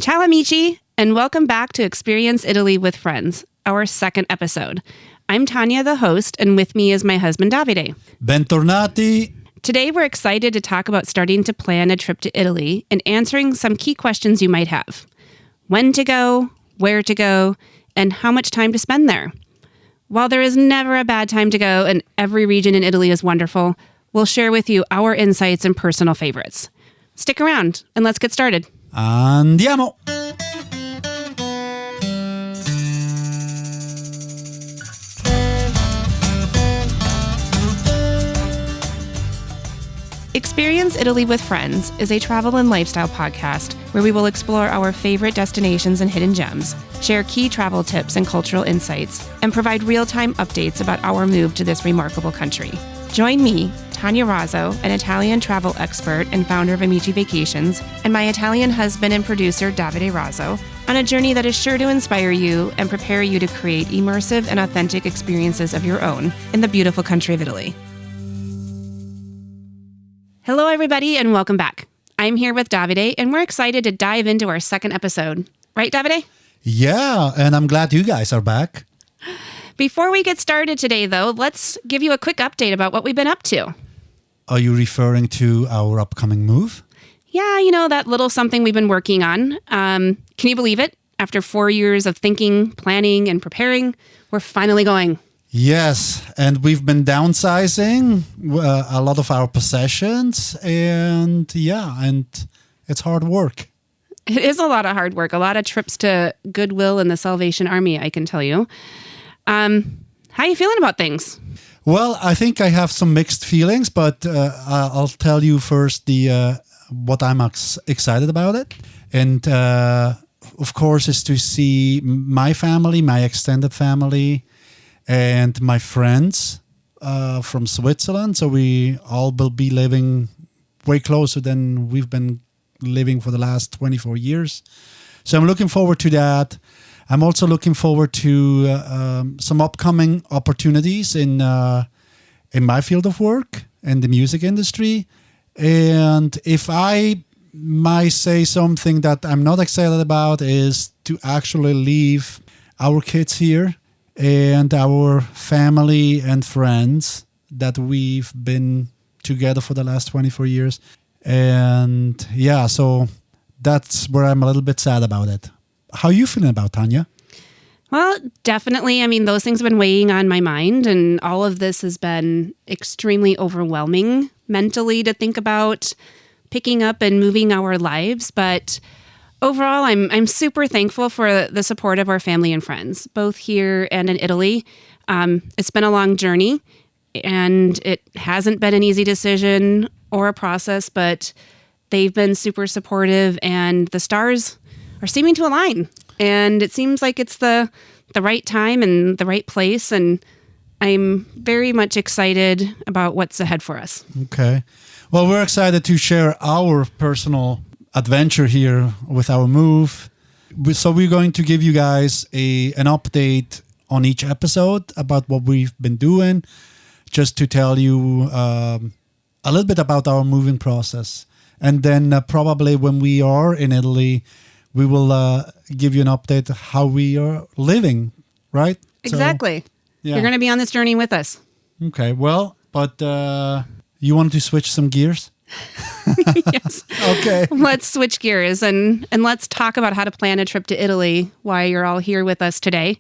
Ciao amici, and welcome back to Experience Italy with Friends, our second episode. I'm Tanya, the host, and with me is my husband, Davide. Bentornati. Today, we're excited to talk about starting to plan a trip to Italy and answering some key questions you might have. When to go, where to go, and how much time to spend there. While there is never a bad time to go and every region in Italy is wonderful, we'll share with you our insights and personal favorites. Stick around and let's get started. Andiamo! Experience Italy with Friends is a travel and lifestyle podcast where we will explore our favorite destinations and hidden gems, share key travel tips and cultural insights, and provide real-time updates about our move to this remarkable country. Join me, Tanya Razzo, an Italian travel expert and founder of Amici Vacations, and my Italian husband and producer, Davide Razzo, on a journey that is sure to inspire you and prepare you to create immersive and authentic experiences of your own in the beautiful country of Italy. Hello, everybody, and welcome back. I'm here with Davide, and we're excited to dive into our second episode. Right, Davide? Yeah, and I'm glad you guys are back. Before we get started today, though, let's give you a quick update about what we've been up to. Are you referring to our upcoming move? Yeah, that little something we've been working on. Can you believe it? After 4 years of thinking, planning, and preparing, we're finally going. Yes, and we've been downsizing a lot of our possessions, and it's hard work. It is a lot of hard work, a lot of trips to Goodwill and the Salvation Army, I can tell you. How are you feeling about things? Well, I think I have some mixed feelings, but I'll tell you first what I'm excited about it. And of course, is to see my family, my extended family, and my friends from Switzerland. So we all will be living way closer than we've been living for the last 24 years. So I'm looking forward to that. I'm also looking forward to some upcoming opportunities in my field of work, in the music industry. And if I might say something that I'm not excited about is to actually leave our kids here and our family and friends that we've been together for the last 24 years. And yeah, so that's where I'm a little bit sad about it. How are you feeling about, Tanya? Well, definitely. I mean, those things have been weighing on my mind, and all of this has been extremely overwhelming mentally to think about picking up and moving our lives. But overall, I'm super thankful for the support of our family and friends, both here and in Italy. It's been a long journey, and it hasn't been an easy decision or a process, but they've been super supportive, and the stars are seeming to align. And it seems like it's the right time and the right place. And I'm very much excited about what's ahead for us. Okay. Well, we're excited to share our personal adventure here with our move. So we're going to give you guys an update on each episode about what we've been doing, just to tell you a little bit about our moving process. And then probably when we are in Italy, we will give you an update how we are living, right? Exactly. So, yeah. You're going to be on this journey with us. Okay, well, but you wanted to switch some gears? Yes. Okay. Let's switch gears and let's talk about how to plan a trip to Italy while you're all here with us today.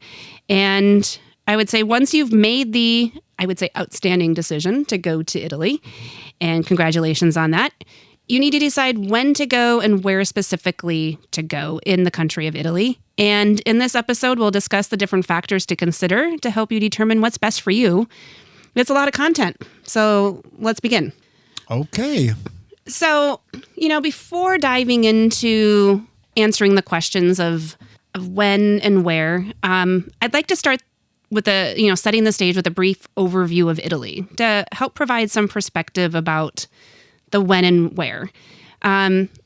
And I would say once you've made the, outstanding decision to go to Italy, and congratulations on that, you need to decide when to go and where specifically to go in the country of Italy. And in this episode, we'll discuss the different factors to consider to help you determine what's best for you. It's a lot of content, so let's begin. Okay. So, before diving into answering the questions of when and where, I'd like to start with setting the stage with a brief overview of Italy to help provide some perspective about the when and where.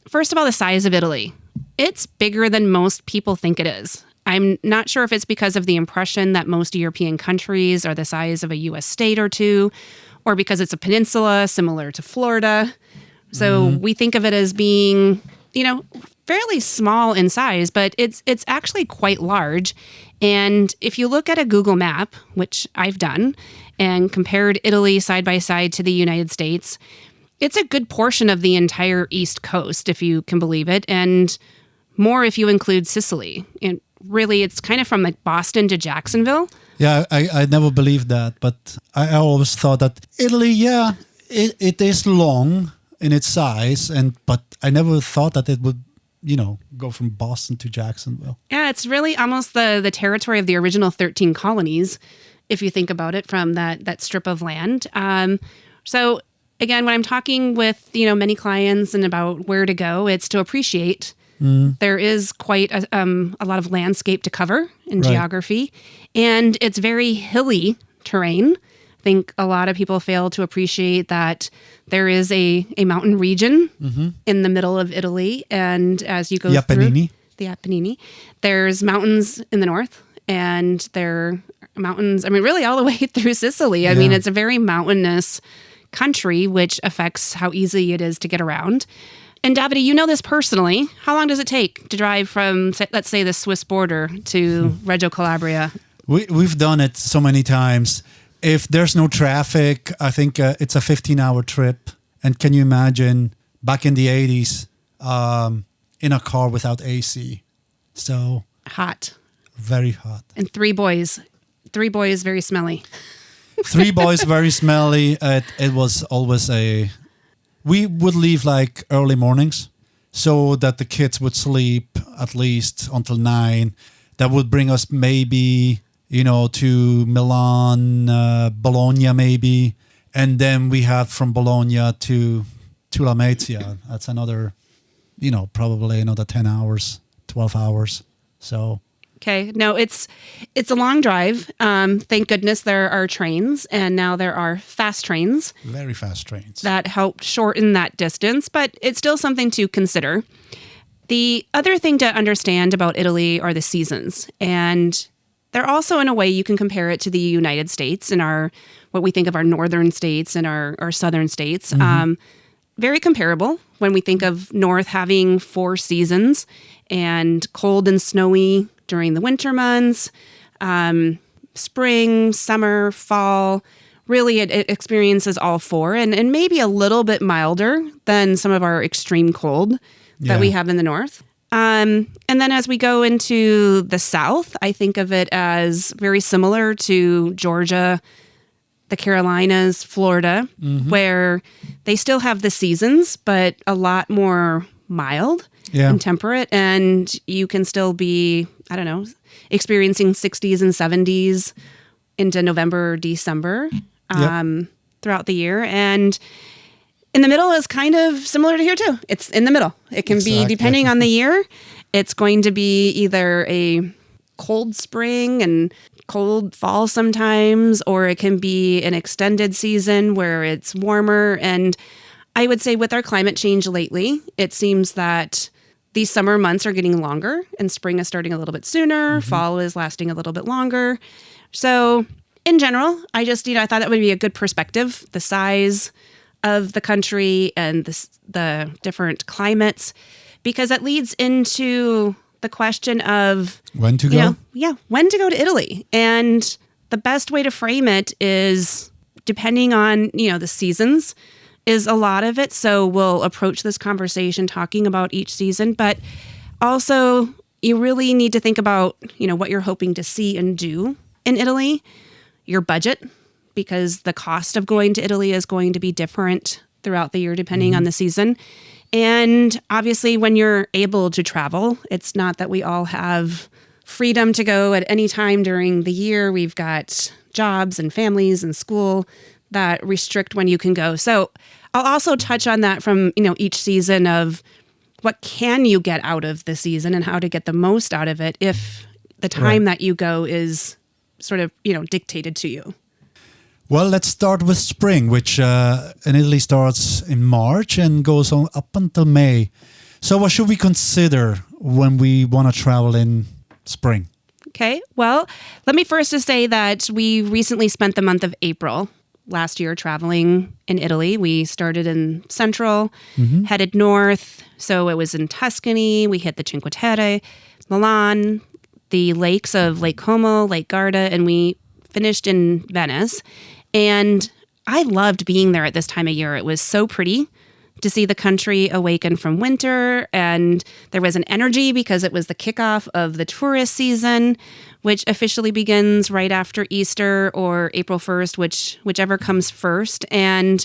First of all, the size of Italy. It's bigger than most people think it is. I'm not sure if it's because of the impression that most European countries are the size of a U.S. state or two, or because it's a peninsula similar to Florida. So we think of it as being, fairly small in size, but it's actually quite large. And if you look at a Google map, which I've done, and compared Italy side by side to the United States, it's a good portion of the entire East Coast, if you can believe it, and more if you include Sicily. And really, it's kind of from like Boston to Jacksonville. Yeah, I never believed that, but I always thought that Italy, it is long in its size, but I never thought that it would, go from Boston to Jacksonville. Yeah, it's really almost the territory of the original 13 colonies, if you think about it, from that strip of land. So again, when I'm talking with, many clients and about where to go, it's to appreciate there is quite a lot of landscape to cover in geography, and it's very hilly terrain. I think a lot of people fail to appreciate that there is a mountain region in the middle of Italy, and as you go through the Apennine, there's mountains in the north, and there are mountains, really all the way through Sicily. I mean, it's a very mountainous country, which affects how easy it is to get around. And Davide, you know this personally. How long does it take to drive from, let's say, the Swiss border to Reggio Calabria? We've done it so many times. If there's no traffic, I think it's a 15-hour trip. And can you imagine back in the 80s in a car without AC? So hot. Very hot. And three boys very smelly. 3 boys very smelly. It was always we would leave like early mornings so that the kids would sleep at least until 9. That would bring us maybe, to Milan, Bologna maybe. And then we had from Bologna to Lamezia. That's another, probably another 10 hours, 12 hours. So... Okay. No, it's a long drive. Thank goodness there are trains, and now there are fast trains. Very fast trains. That help shorten that distance, but it's still something to consider. The other thing to understand about Italy are the seasons, and they're also, in a way, you can compare it to the United States and what we think of our northern states and our southern states. Very comparable when we think of north having 4 seasons and cold and snowy during the winter months, spring, summer, fall. Really, it experiences all 4 and maybe a little bit milder than some of our extreme cold that we have in the north. And then as we go into the south, I think of it as very similar to Georgia, the Carolinas, Florida, where they still have the seasons, but a lot more mild and temperate. And you can still be, experiencing 60s and 70s into November, December throughout the year. And in the middle is kind of similar to here too. It's in the middle. It can be, depending on the year, it's going to be either a cold spring and cold fall sometimes, or it can be an extended season where it's warmer. And I would say with our climate change lately, it seems that these summer months are getting longer and spring is starting a little bit sooner. Fall is lasting a little bit longer. So in general, I thought that would be a good perspective, the size of the country and the different climates, because it leads into the question of when to go. When to go to Italy. And the best way to frame it is depending on, the seasons is a lot of it. So we'll approach this conversation talking about each season, but also you really need to think about, what you're hoping to see and do in Italy, your budget, because the cost of going to Italy is going to be different throughout the year depending on the season. And obviously when you're able to travel, it's not that we all have freedom to go at any time during the year. We've got jobs and families and school that restrict when you can go. So I'll also touch on that from, each season of what can you get out of the season and how to get the most out of it if the time that you go is sort of, dictated to you. Well, let's start with spring, which in Italy starts in March and goes on up until May. So what should we consider when we want to travel in spring? Okay, well, let me first just say that we recently spent the month of April last year traveling in Italy. We started in Central, headed north. So it was in Tuscany. We hit the Cinque Terre, Milan, the lakes of Lake Como, Lake Garda, and we finished in Venice. And I loved being there at this time of year. It was so pretty to see the country awaken from winter, and there was an energy because it was the kickoff of the tourist season, which officially begins right after Easter or April 1st, whichever comes first. And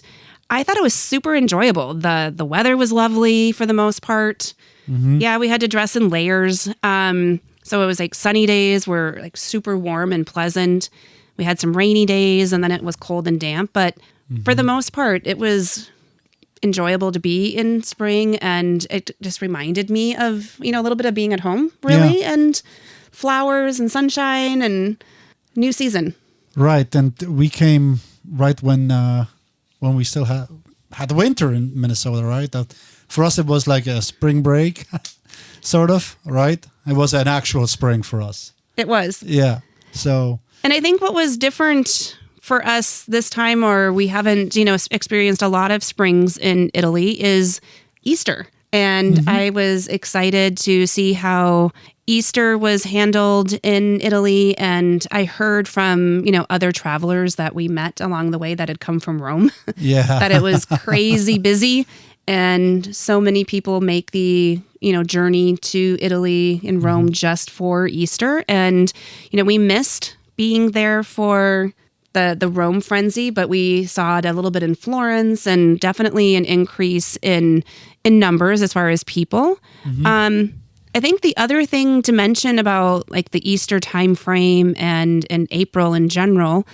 I thought it was super enjoyable. The weather was lovely for the most part. Yeah, we had to dress in layers. So it was like sunny days were like super warm and pleasant. We had some rainy days, and then it was cold and damp. But for the most part, it was enjoyable to be in spring, and it just reminded me of, a little bit of being at home, really, and flowers and sunshine and new season. Right, and we came right when we still had winter in Minnesota, right? For us, it was like a spring break, sort of, right? It was an actual spring for us. It was. Yeah, so... And I think what was different for us this time, or we haven't, experienced a lot of springs in Italy, is Easter. And I was excited to see how Easter was handled in Italy. And I heard from, other travelers that we met along the way that had come from Rome, that it was crazy busy. And so many people make the, journey to Italy and Rome just for Easter. And, we missed being there for the Rome frenzy, but we saw it a little bit in Florence, and definitely an increase in numbers as far as people. I think the other thing to mention about like the Easter time frame and April in general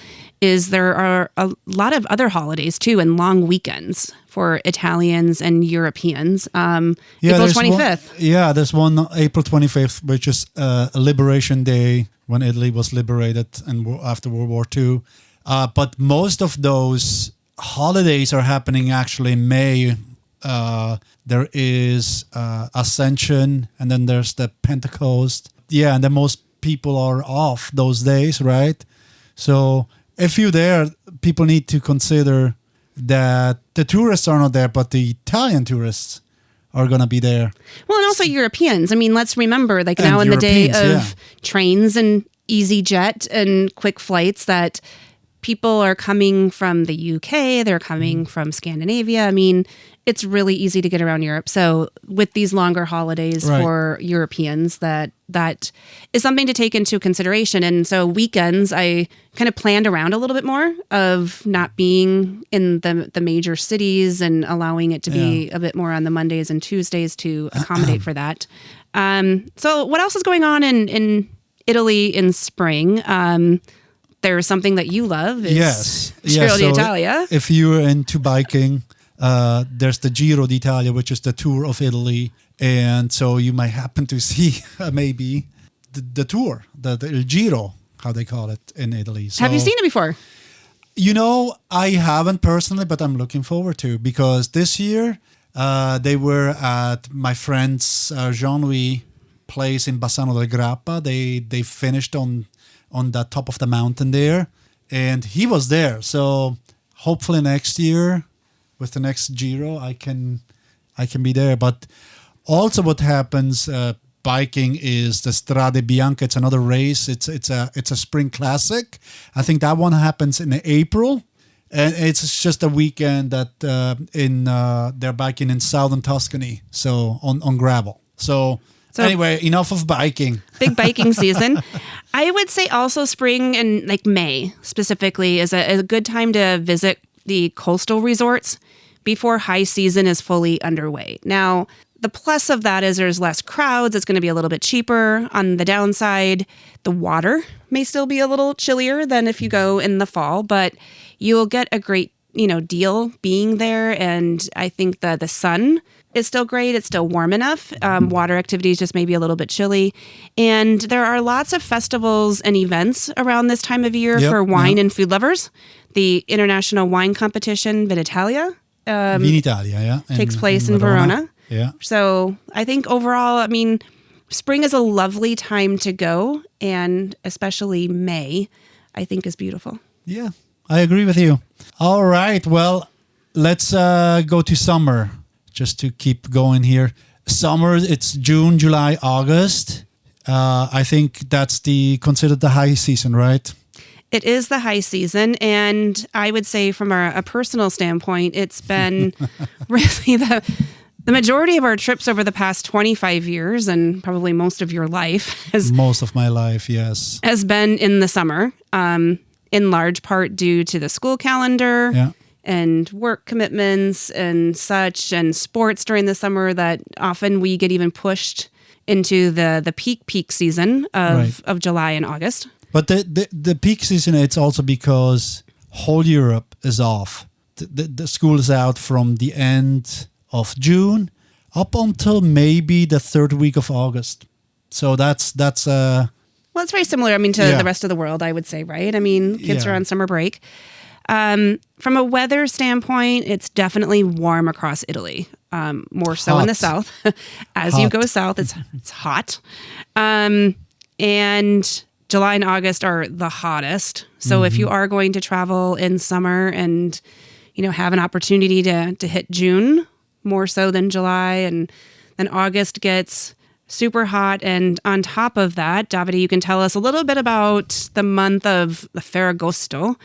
is there are a lot of other holidays too, and long weekends for Italians and Europeans. April 25th. There's one April 25th, which is a Liberation Day when Italy was liberated and after World War II. But most of those holidays are happening actually in May. There is Ascension, and then there's the Pentecost. Yeah, and then most people are off those days, right? So if you're there, people need to consider that the tourists are not there, but the Italian tourists are going to be there. Well, and also Europeans. I mean, let's remember, like now in the day of trains and EasyJet and quick flights, that people are coming from the UK, they're coming from Scandinavia. I mean, it's really easy to get around Europe. So with these longer holidays for Europeans, that is something to take into consideration. And so weekends, I kind of planned around a little bit more of not being in the major cities and allowing it to be a bit more on the Mondays and Tuesdays to accommodate for that. So what else is going on in Italy in spring? There's something that you love. Is Giro d'Italia. If you're into biking, there's the Giro d'Italia, which is the Tour of Italy. And so you might happen to see maybe the tour, the Il Giro, how they call it in Italy. So, have you seen it before? I haven't personally, but I'm looking forward to, because this year they were at my friend's Jean-Louis place in Bassano del Grappa. They finished on the top of the mountain there, and he was there. So hopefully next year with the next Giro, I can be there. But also what happens biking is the Strade Bianche. It's another race. It's a spring classic. I think that one happens in April, and it's just a weekend that they're biking in southern Tuscany, so on gravel. So anyway, enough of biking. Big biking season. I would say also spring and like May specifically is a good time to visit the coastal resorts before high season is fully underway. Now, the plus of that is there's less crowds. It's going to be a little bit cheaper. On the downside, the water may still be a little chillier than if you go in the fall, but you'll get a great, deal being there. And I think that the sun is still great. It's still warm enough. Water activities just maybe a little bit chilly. And there are lots of festivals and events around this time of year for wine and food lovers. The International Wine Competition, Vinitalia. Vinitalia, takes place in Verona. Yeah. So I think overall, spring is a lovely time to go, and especially May, I think, is beautiful. Yeah. I agree with you. All right. Well, let's go to summer just to keep going here. Summer, it's June, July, August. I think that's considered the high season, right? It is the high season, and I would say from a personal standpoint, it's been really the majority of our trips over the past 25 years, and probably most of your life, Most of my life, yes. has been in the summer, in large part due to the school calendar and work commitments and such, and sports during the summer that often we get even pushed into the peak season of July and August. But the peak season, it's also because whole Europe is off. The school is out from the end of June up until maybe the third week of August. So that's well, it's very similar. I mean, to the rest of the world, I would say, right? I mean, kids are on summer break. From a weather standpoint, it's definitely warm across Italy. More so in the south. As you go south, it's hot. And July and August are the hottest. So if you are going to travel in summer and, have an opportunity to hit June more so than July, and then August gets super hot. And on top of that, Davide, you can tell us a little bit about the month of the Ferragosto,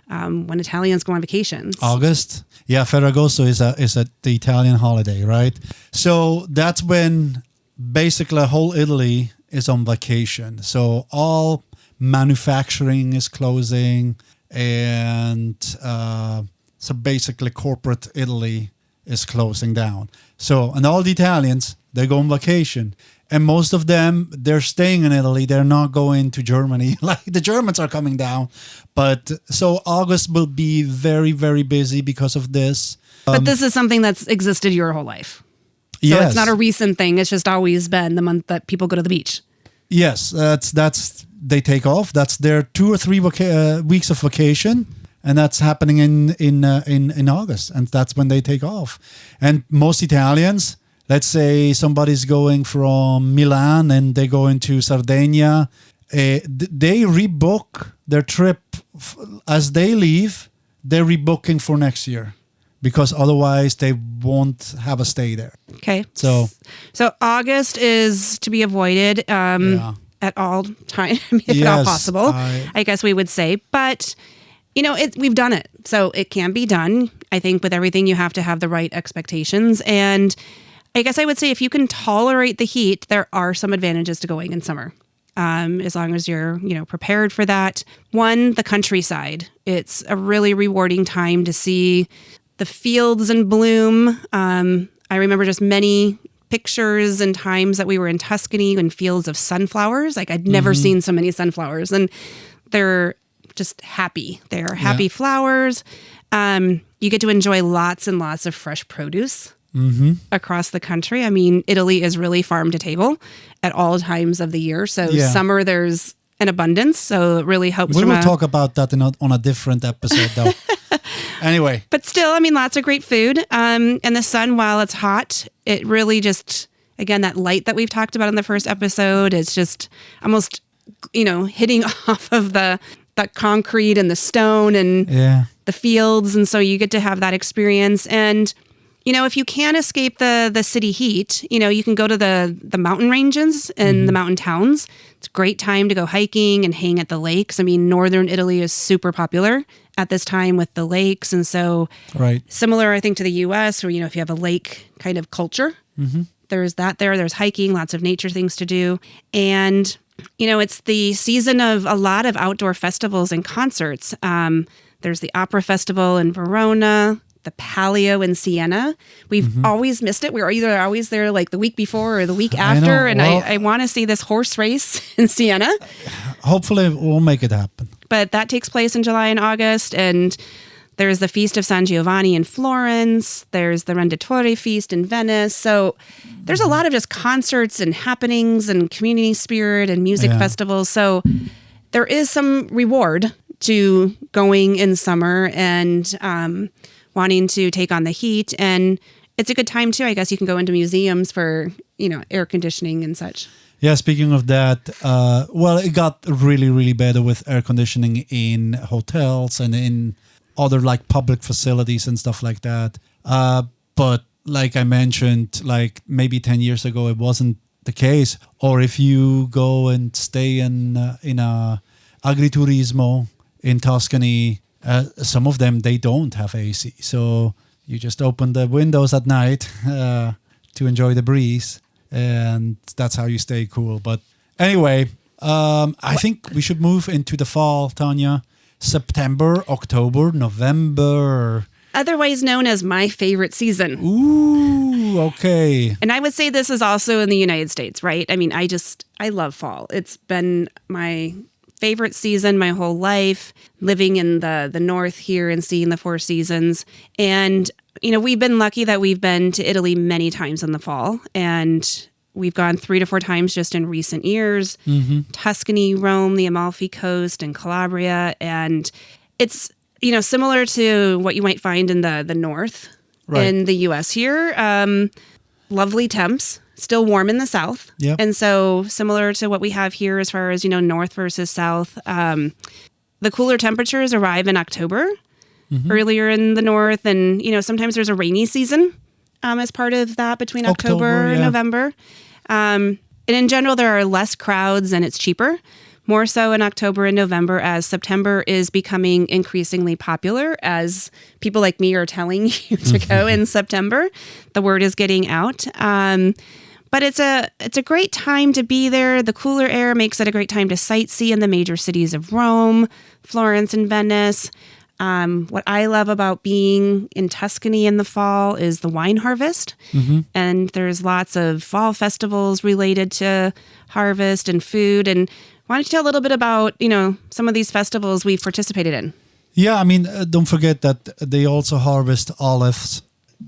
when Italians go on vacations. August. Yeah, Ferragosto is the Italian holiday, right? So that's when basically whole Italy is on vacation. So all manufacturing is closing, and so basically corporate Italy is closing down. So, and all the Italians, they go on vacation. And most of them, they're staying in Italy. They're not going to Germany. Like the Germans are coming down. But so August will be very, very busy because of this. But this is something that's existed your whole life. So yes. It's not a recent thing. It's just always been the month that people go to the beach. Yes, that's they take off. That's their 2 or 3 weeks of vacation, and that's happening in August, and that's when they take off. And most Italians, let's say somebody's going from Milan and they go into Sardinia, they rebook their trip as they leave. They're rebooking for next year, because otherwise they won't have a stay there. Okay. So August is to be avoided at all time, if at all possible, I guess we would say. But, we've done it. So it can be done. I think with everything, you have to have the right expectations. And I guess I would say if you can tolerate the heat, there are some advantages to going in summer. As long as you're, prepared for that. One, the countryside. It's a really rewarding time to see the fields in bloom. I remember just many pictures and times that we were in Tuscany in fields of sunflowers. Like I'd never seen so many sunflowers, and they're just happy. They're happy flowers. You get to enjoy lots and lots of fresh produce. Across the country. I mean, Italy is really farm to table at all times of the year. So summer, there's an abundance. So it really helps. We will talk about that on a different episode, though. Anyway. But still, I mean, lots of great food. And the sun, while it's hot, it really just, again, that light that we've talked about in the first episode is just almost, hitting off of the concrete and the stone and the fields. And so you get to have that experience. And if you can't escape the city heat, you can go to the mountain ranges and the mountain towns. It's a great time to go hiking and hang at the lakes. I mean, northern Italy is super popular at this time with the lakes. And so similar, I think, to the U.S. where, if you have a lake kind of culture, there's that there. There's hiking, lots of nature things to do. And, it's the season of a lot of outdoor festivals and concerts. There's the Opera Festival in Verona, the Palio in Siena. We've always missed it. We were either always there like the week before or the week after. I want to see this horse race in Siena. Hopefully we'll make it happen. But that takes place in July and August. And there's the Feast of San Giovanni in Florence. There's the Renditori Feast in Venice. So there's a lot of just concerts and happenings and community spirit and music festivals. So there is some reward to going in summer and wanting to take on the heat. And it's a good time too. I guess you can go into museums for, air conditioning and such. Yeah, speaking of that, well, it got really, really better with air conditioning in hotels and in other like public facilities and stuff like that. But like I mentioned, like maybe 10 years ago, it wasn't the case. Or if you go and stay in a agriturismo in Tuscany, some of them, they don't have AC. So you just open the windows at night to enjoy the breeze. And that's how you stay cool. But anyway, I think we should move into the fall, Tanya. September, October, November. Otherwise known as my favorite season. Ooh, okay. And I would say this is also in the United States, right? I mean, I love fall. It's been my favorite season my whole life, living in the north here and seeing the four seasons. And, you know, we've been lucky that we've been to Italy many times in the fall. And we've gone 3 to 4 times just in recent years. Mm-hmm. Tuscany, Rome, the Amalfi Coast, and Calabria. And it's, you know, similar to what you might find in the north in the U.S. here. Lovely temps, still warm in the south. Yep. And so similar to what we have here as far as, you know, north versus south. The cooler temperatures arrive in October, earlier in the north. And, you know, sometimes there's a rainy season as part of that between October and November. And in general, there are less crowds and it's cheaper. More so in October and November, as September is becoming increasingly popular as people like me are telling you to go in September. The word is getting out. But it's a great time to be there. The cooler air makes it a great time to sightsee in the major cities of Rome, Florence, and Venice. What I love about being in Tuscany in the fall is the wine harvest. Mm-hmm. And there's lots of fall festivals related to harvest and food. And why don't you tell a little bit about, you know, some of these festivals we've participated in? Yeah, I mean, don't forget that they also harvest olives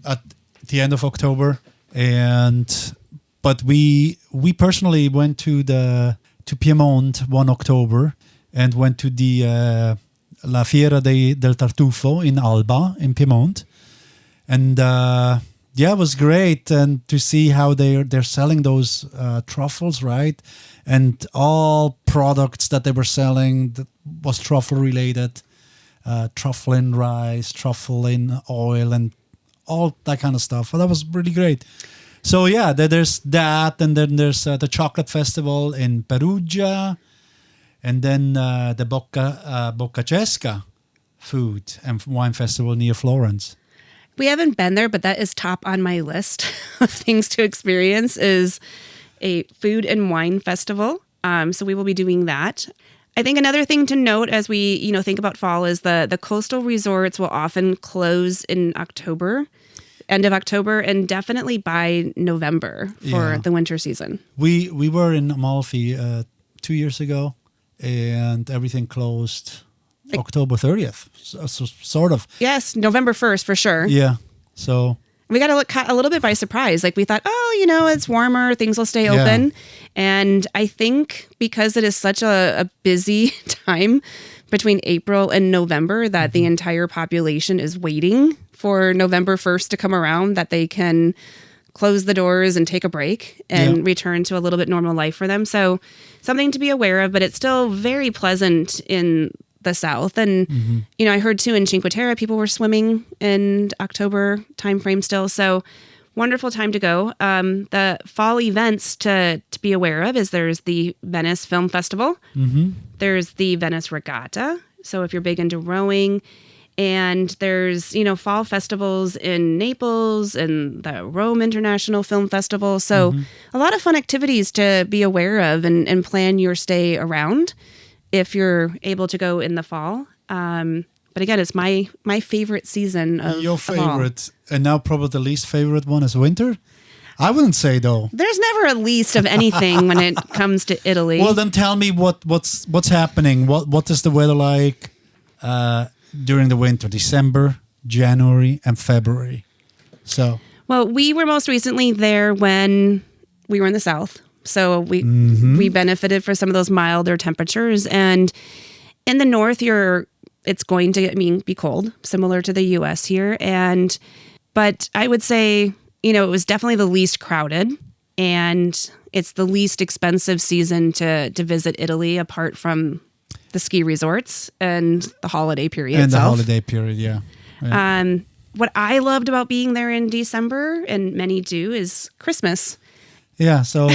at the end of October. But we personally went to Piedmont 1 October and went to the La Fiera del Tartufo in Alba in Piedmont. And it was great, and to see how they're selling those truffles, right? And all products that they were selling that was truffle related, truffle in rice, truffle in oil, and all that kind of stuff. Well, that was really great. So yeah, there's that, and then there's the chocolate festival in Perugia, and then the Boccacesca food and wine festival near Florence. We haven't been there, but that is top on my list of things to experience is a food and wine festival. So we will be doing that. I think another thing to note as we, you know, think about fall is the coastal resorts will often close in October, end of October, and definitely by November for the winter season. We were in Amalfi 2 years ago, and everything closed October 30th. So sort of. Yes, November 1st for sure. Yeah. So we got a little bit by surprise. Like we thought, oh, you know, it's warmer, things will stay open. And I think because it is such a busy time between April and November that the entire population is waiting for November 1st to come around, that they can close the doors and take a break and return to a little bit normal life for them. So something to be aware of, but it's still very pleasant in the south. And, you know, I heard too in Cinque Terre, people were swimming in October timeframe still. So wonderful time to go. The fall events to be aware of is there's the Venice Film Festival. There's the Venice Regatta. So if you're big into rowing, and there's, you know, fall festivals in Naples and the Rome International Film Festival. So a lot of fun activities to be aware of and plan your stay around if you're able to go in the fall. But again, it's my favorite season of your favorite, and now probably the least favorite one is winter. I wouldn't say though. There's never a least of anything when it comes to Italy. Well, then tell me what's happening. What is the weather like during the winter? December, January, and February. So. Well, we were most recently there when we were in the south. So we benefited from some of those milder temperatures. And in the north, it's going to be cold, similar to the U.S. here. But I would say, you know, it was definitely the least crowded. And It's the least expensive season to visit Italy apart from the ski resorts and the holiday period And the itself. holiday period, yeah. What I loved about being there in December, and many do, is Christmas. Yeah, so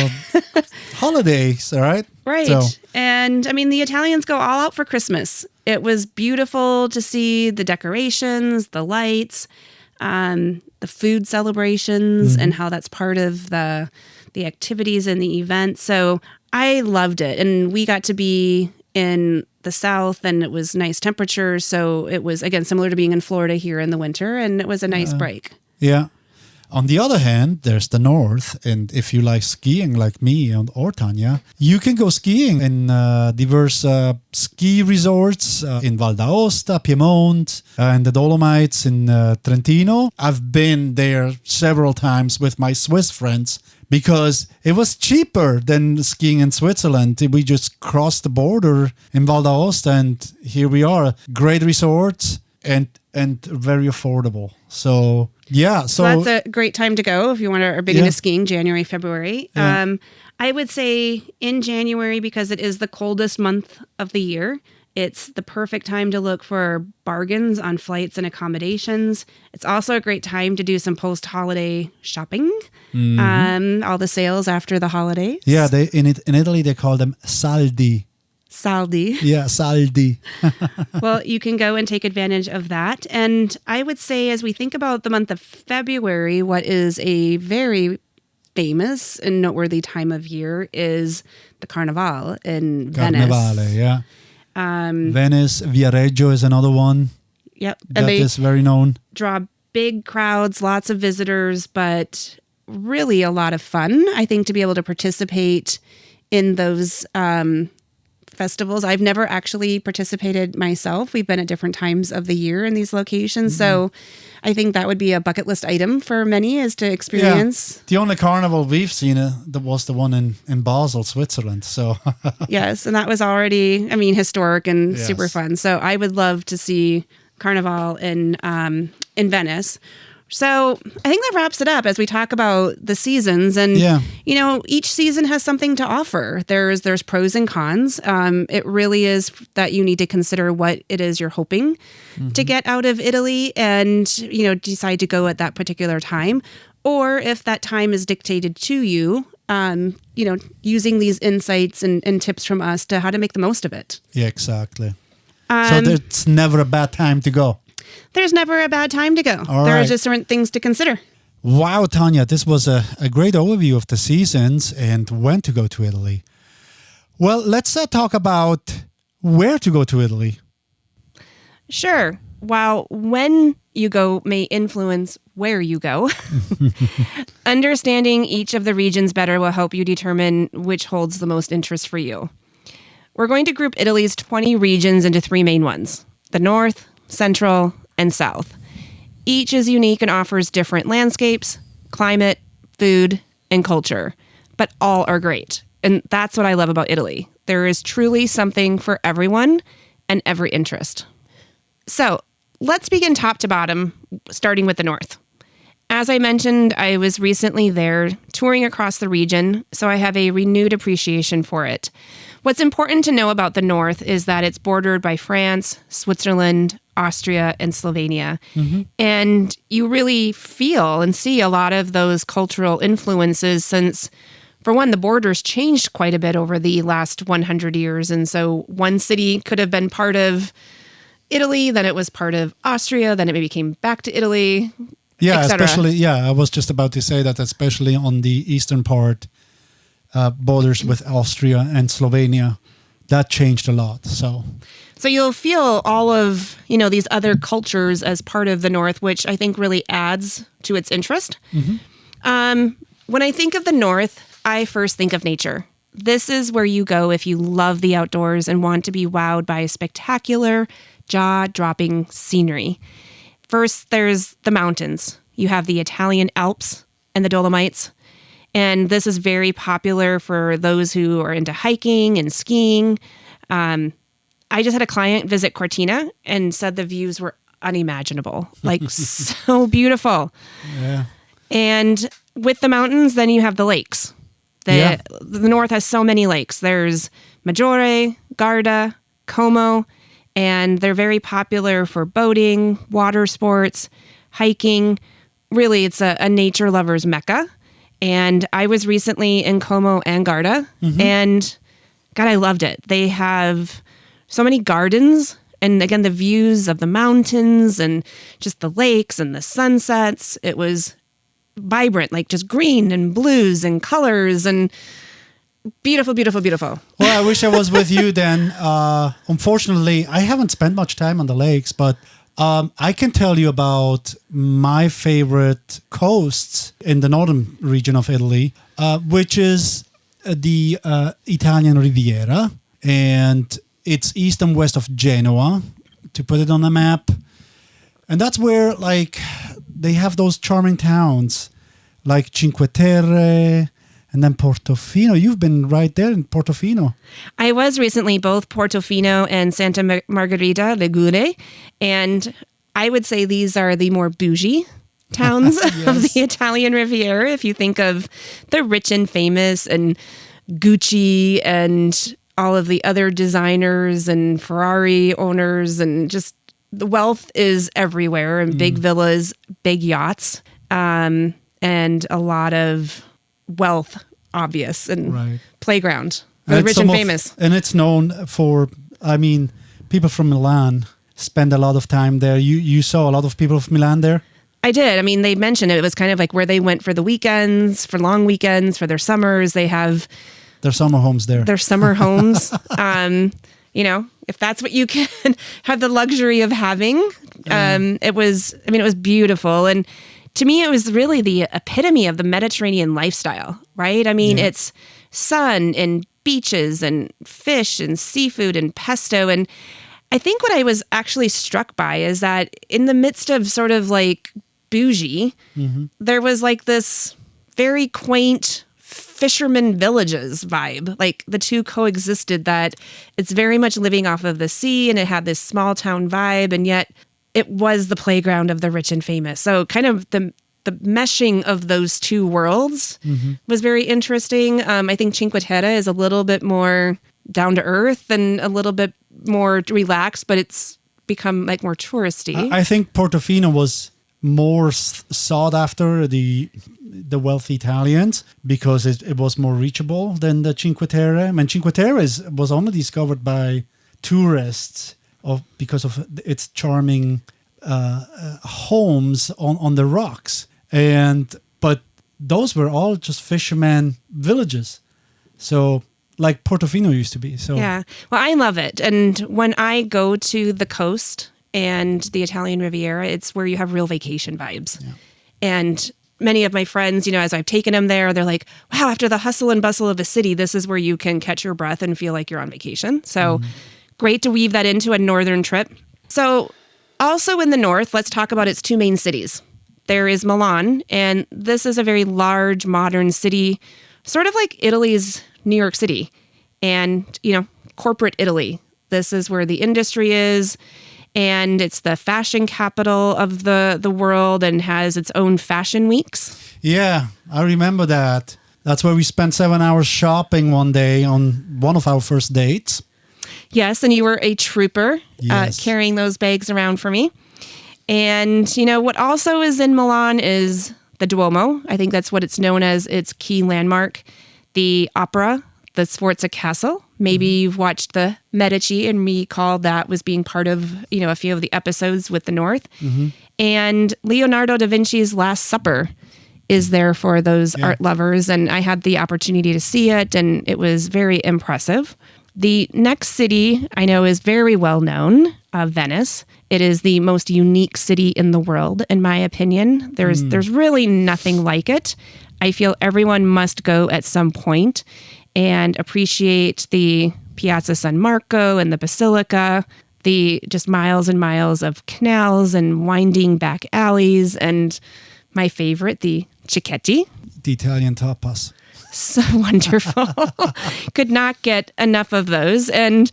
holidays, all right? Right. So, And I mean, the Italians go all out for Christmas. It was beautiful to see the decorations, the lights, the food celebrations, and how that's part of the activities and the event. So I loved it. And we got to be in the South, and it was nice temperatures. So it was, again, similar to being in Florida here in the winter, and it was a nice break. yeah. On the other hand, there's the north, and if you like skiing like me or Tanya, you can go skiing in diverse ski resorts in Val d'Aosta, Piedmont, and the Dolomites in Trentino. I've been there several times with my Swiss friends because it was cheaper than skiing in Switzerland. We just crossed the border in Val d'Aosta, and here we are. Great resorts and very affordable. So yeah, So that's a great time to go if you are big into skiing, January, February. Yeah. I would say in January, because it is the coldest month of the year, it's the perfect time to look for bargains on flights and accommodations. It's also a great time to do some post-holiday shopping, all the sales after the holidays. Yeah, in Italy they call them saldi. Saldi. Yeah, saldi. Well, you can go and take advantage of that. And I would say, as we think about the month of February, what is a very famous and noteworthy time of year is the Carnival in Venice. Carnevale, yeah. Venice, Viareggio is another one. Yep. That is very known. Draw big crowds, lots of visitors, but really a lot of fun, I think, to be able to participate in those festivals. I've never actually participated myself. We've been at different times of the year in these locations. So I think that would be a bucket list item for many, is to experience. Yeah. The only carnival we've seen that was the one in Basel, Switzerland. So Yes, and that was already, I mean, historic and Yes. super fun. So I would love to see Carnival in Venice. So I think that wraps it up as we talk about the seasons. And, you know, each season has something to offer. There's pros and cons. It really is that you need to consider what it is you're hoping to get out of Italy and, you know, decide to go at that particular time. Or if that time is dictated to you, you know, using these insights and tips from us to how to make the most of it. yeah, exactly. So there's never a bad time to go. There's never a bad time to go. All there are right. just certain things to consider. Wow, Tanya, this was a great overview of the seasons and when to go to Italy. Well, let's talk about where to go to Italy. Sure. While when you go may influence where you go, understanding each of the regions better will help you determine which holds the most interest for you. We're going to group Italy's 20 regions into 3 main ones: the North, Central, and South. Each is unique and offers different landscapes, climate, food, and culture, but all are great. And that's what I love about Italy. There is truly something for everyone and every interest. So let's begin top to bottom, starting with the North. As I mentioned, I was recently there touring across the region, so I have a renewed appreciation for it. What's important to know about the North is that it's bordered by France, Switzerland, Austria, and Slovenia. And you really feel and see a lot of those cultural influences since, for one, the borders changed quite a bit over the last 100 years. And so one city could have been part of Italy, then it was part of Austria, then it maybe came back to Italy. Yeah, etc. especially, I was just about to say that, especially on the eastern part, borders with Austria and Slovenia, that changed a lot. So you'll feel all of, you know, these other cultures as part of the North, which I think really adds to its interest. When I think of the North, I first think of nature. This is where you go if you love the outdoors and want to be wowed by spectacular, jaw-dropping scenery. First, there's the mountains. You have the Italian Alps and the Dolomites. And this is very popular for those who are into hiking and skiing. I just had a client visit Cortina and said the views were unimaginable, like so beautiful. yeah, And with the mountains, then you have the lakes. The north has so many lakes. There's Maggiore, Garda, Como, and they're very popular for boating, water sports, hiking. Really, it's a nature lover's mecca. And I was recently in Como and Garda, and God, I loved it. They have so many gardens, and again, the views of the mountains and just the lakes and the sunsets. It was vibrant, like just green and blues and colors and beautiful, beautiful, beautiful. Well, I wish I was with you then. Unfortunately, I haven't spent much time on the lakes, but I can tell you about my favorite coasts in the northern region of Italy, which is the Italian Riviera, and it's east and west of Genoa, to put it on a map. And that's where, like, they have those charming towns like Cinque Terre and then Portofino. You've been right there in Portofino. I was recently both Portofino and Santa Margherita Ligure, and I would say these are the more bougie towns of the Italian Riviera. If you think of the rich and famous and Gucci and all of the other designers and Ferrari owners, and just the wealth is everywhere, and big villas, big yachts, and a lot of wealth, obvious, and playground for the rich and famous. And it's known for, I mean, people from Milan spend a lot of time there. You saw a lot of people from Milan there? I did. I mean, they mentioned it was kind of like where they went for the weekends, for long weekends, for their summers. They have their summer homes there. Their summer homes. You know, if that's what you can have the luxury of having. It was beautiful. And to me, it was really the epitome of the Mediterranean lifestyle, right? I mean, it's sun and beaches and fish and seafood and pesto. And I think what I was actually struck by is that in the midst of sort of like bougie, there was like this very quaint fisherman villages vibe. Like the two coexisted, that it's very much living off of the sea, and it had this small town vibe, and yet it was the playground of the rich and famous. So kind of the meshing of those two worlds was very interesting. I think Cinque Terre is a little bit more down to earth and a little bit more relaxed, but it's become like more touristy. I think Portofino was more sought after the wealthy Italians because it was more reachable than the Cinque Terre. I mean, Cinque Terre was only discovered by tourists because of its charming homes on the rocks, but those were all just fishermen villages. So like Portofino used to be. So yeah, well, I love it. And when I go to the coast and the Italian Riviera, it's where you have real vacation vibes. Yeah. And many of my friends, as I've taken them there, they're like, wow, after the hustle and bustle of a city, this is where you can catch your breath and feel like you're on vacation. So great to weave that into a northern trip. So also in the north, let's talk about its two main cities. There is Milan, and this is a very large, modern city, sort of like Italy's New York City and, corporate Italy. This is where the industry is, and it's the fashion capital of the world and has its own fashion weeks. Yeah, I remember that. That's where we spent 7 hours shopping one day on one of our first dates. Yes, and you were a trooper carrying those bags around for me. And, what also is in Milan is the Duomo. I think that's what it's known as, its key landmark. The opera, the Sforza Castle. Maybe you've watched the Medici and recall that was being part of, a few of the episodes with the North. And Leonardo da Vinci's Last Supper is there for those art lovers. And I had the opportunity to see it, and it was very impressive. The next city I know is very well known, Venice. It is the most unique city in the world, in my opinion. There's really nothing like it. I feel everyone must go at some point and appreciate the Piazza San Marco and the Basilica, the just miles and miles of canals and winding back alleys, and my favorite, the cicchetti. The Italian tapas. So wonderful. Could not get enough of those. And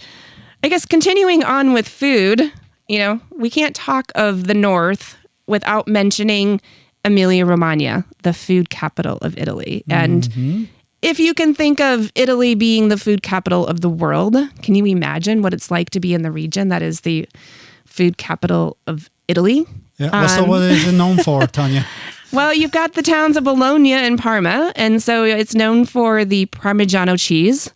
I guess continuing on with food, we can't talk of the North without mentioning Emilia-Romagna, the food capital of Italy. And if you can think of Italy being the food capital of the world, can you imagine what it's like to be in the region that is the food capital of Italy? Yeah. So what is it known for, Tanya? Well, you've got the towns of Bologna and Parma, and so it's known for the Parmigiano cheese,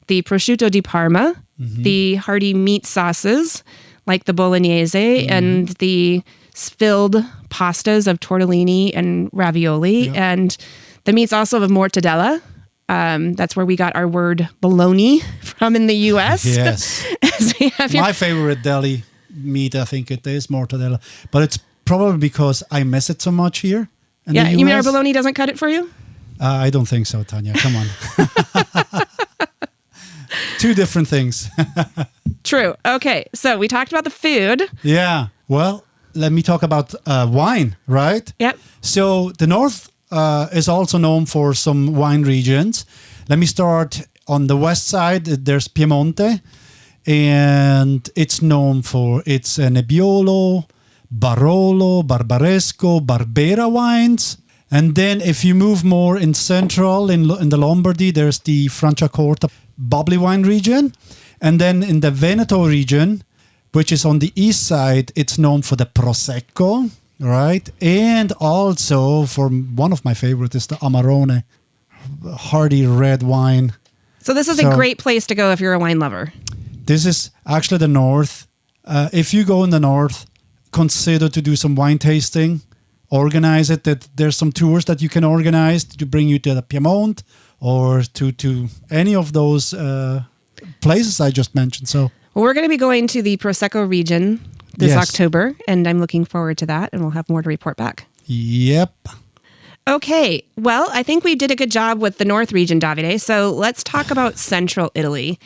the prosciutto di Parma, the hearty meat sauces like the bolognese, and the filled pastas of tortellini and ravioli, and the meats also of mortadella. That's where we got our word bologna from in the U.S. Yes. My favorite deli meat, I think it is mortadella, but it's probably because I miss it so much here. Yeah, you mean our bologna doesn't cut it for you? I don't think so, Tanya. Come on. Two different things. True. Okay, so we talked about the food. Yeah. Well, let me talk about wine, right? Yep. So the North is also known for some wine regions. Let me start on the west side. There's Piemonte, and it's known for its Nebbiolo, Barolo, Barbaresco, Barbera wines. And then if you move more in central, in the Lombardy, there's the Franciacorta bubbly wine region. And then in the Veneto region, which is on the east side, it's known for the Prosecco, right? And also for one of my favorites is the Amarone, hearty red wine. So this is a great place to go if you're a wine lover. This is actually the north. If you go in the north, consider to do some wine tasting. Organize it. That there's some tours that you can organize to bring you to the Piedmont or to any of those places I just mentioned. So well, we're going to be going to the Prosecco region this October, and I'm looking forward to that, and we'll have more to report back. Yep. Okay, well, I think we did a good job with the North region, Davide. So let's talk about Central Italy,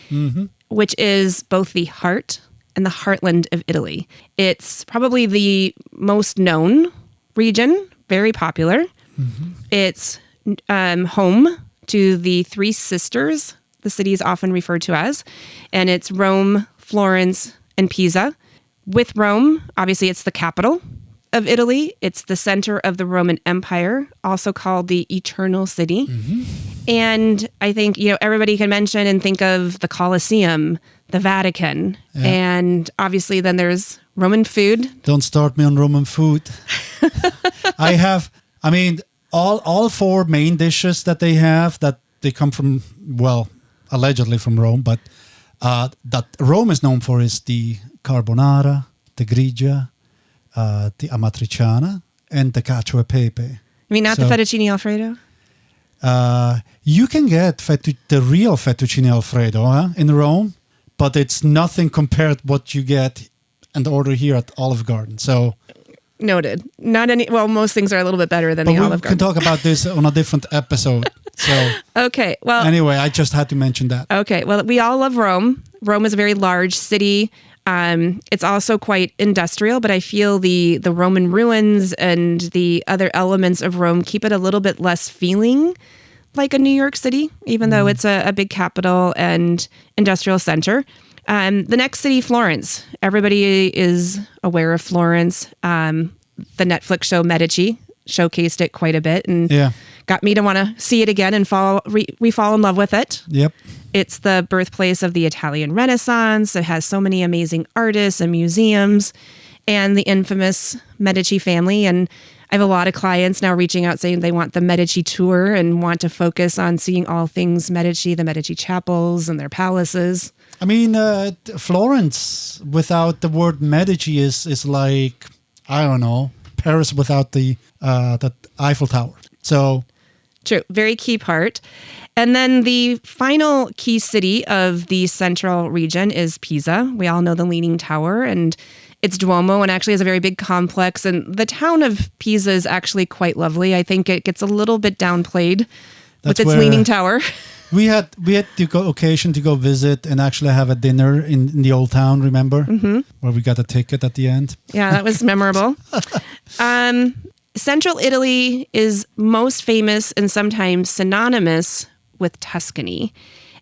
which is both the heart and the heartland of Italy. It's probably the most known region, very popular. It's home to the Three Sisters, the city is often referred to as, and it's Rome, Florence, and Pisa. With Rome, obviously it's the capital of Italy. It's the center of the Roman Empire, also called the Eternal City. And I think, everybody can mention and think of the Colosseum, the Vatican, and obviously then there's Roman food. Don't start me on Roman food. All four main dishes that they have, that they come from, well, allegedly from Rome, but that Rome is known for is the carbonara, the grigia, the amatriciana, and the cacio e pepe. I mean, not the fettuccine Alfredo? You can get the real fettuccine Alfredo in Rome, but it's nothing compared what you get and order here at Olive Garden. So noted. Not any. Well, most things are a little bit better than the Olive Garden. We can talk about this on a different episode. So okay. Well, anyway, I just had to mention that. Okay. Well, we all love Rome. Rome is a very large city. It's also quite industrial, but I feel the Roman ruins and the other elements of Rome keep it a little bit less feeling like a New York City, even though it's a big capital and industrial center. The next city, Florence. Everybody is aware of Florence. The Netflix show Medici showcased it quite a bit and got me to want to see it again and fall in love with it. Yep. It's the birthplace of the Italian Renaissance. It has so many amazing artists and museums and the infamous Medici family. And I have a lot of clients now reaching out saying they want the Medici tour and want to focus on seeing all things Medici, the Medici chapels and their palaces. I mean, Florence without the word Medici is like, I don't know, Paris without the Eiffel Tower. So true, very key part. And then the final key city of the central region is Pisa. We all know the Leaning Tower and its Duomo, and actually has a very big complex. And the town of Pisa is actually quite lovely. I think it gets a little bit downplayed with its Leaning Tower. We had the occasion to go visit and actually have a dinner in the old town, remember? Where we got a ticket at the end. Yeah, that was memorable. Central Italy is most famous and sometimes synonymous with Tuscany.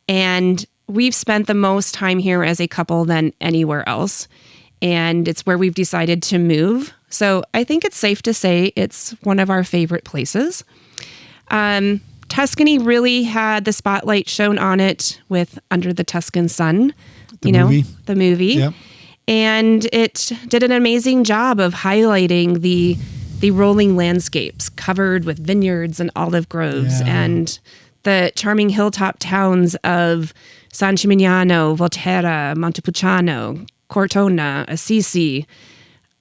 And we've spent the most time here as a couple than anywhere else. And it's where we've decided to move. So I think it's safe to say it's one of our favorite places. Tuscany really had the spotlight shown on it with Under the Tuscan Sun, The movie. the movie. Yep. And it did an amazing job of highlighting the rolling landscapes covered with vineyards and olive groves and the charming hilltop towns of San Gimignano, Volterra, Montepulciano, Cortona, Assisi.